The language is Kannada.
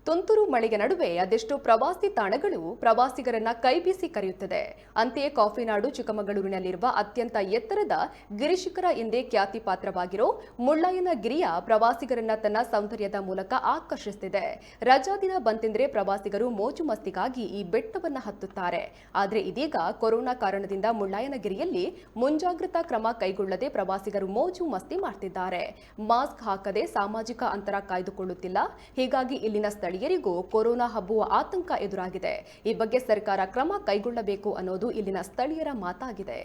ತುಂತುರು ಮಳೆಯ ನಡುವೆ ಅದೆಷ್ಟೋ ಪ್ರವಾಸಿ ತಾಣಗಳು ಪ್ರವಾಸಿಗರನ್ನ ಕೈಬೀಸಿ ಕರೆಯುತ್ತದೆ. ಅಂತೆಯೇ ಕಾಫಿನಾಡು ಚಿಕ್ಕಮಗಳೂರಿನಲ್ಲಿರುವ ಅತ್ಯಂತ ಎತ್ತರದ ಗಿರಿಶಿಖರ ಎಂದೇ ಖ್ಯಾತಿ ಪಾತ್ರವಾಗಿರೋ ಮುಳ್ಳಯ್ಯನಗಿರಿಯ ಪ್ರವಾಸಿಗರನ್ನ ತನ್ನ ಸೌಂದರ್ಯದ ಮೂಲಕ ಆಕರ್ಷಿಸುತ್ತಿದೆ. ರಜಾ ದಿನ ಬಂತೆಂದ್ರೆ ಪ್ರವಾಸಿಗರು ಮೋಜು ಮಸ್ತಿಗಾಗಿ ಈ ಬೆಟ್ಟವನ್ನ ಹತ್ತುತ್ತಾರೆ. ಆದರೆ ಇದೀಗ ಕೊರೋನಾ ಕಾರಣದಿಂದ ಮುಳ್ಳಯ್ಯನಗಿರಿಯಲ್ಲಿ ಮುಂಜಾಗ್ರತಾ ಕ್ರಮ ಕೈಗೊಳ್ಳದೆ ಪ್ರವಾಸಿಗರು ಮೋಜು ಮಸ್ತಿ ಮಾಡ್ತಿದ್ದಾರೆ. ಮಾಸ್ಕ್ ಹಾಕದೆ ಸಾಮಾಜಿಕ ಅಂತರ ಕಾಯ್ದುಕೊಳ್ಳುತ್ತಿಲ್ಲ. ಹೀಗಾಗಿ ಇಲ್ಲಿನ ಸ್ಥಳೀಯರಿಗೂ ಕೊರೋನಾ ಹಬ್ಬುವ ಆತಂಕ ಎದುರಾಗಿದೆ. ಈ ಬಗ್ಗೆ ಸರ್ಕಾರ ಕ್ರಮ ಕೈಗೊಳ್ಳಬೇಕು ಅನ್ನೋದು ಇಲ್ಲಿನ ಸ್ಥಳೀಯರ ಮಾತಾಗಿದೆ.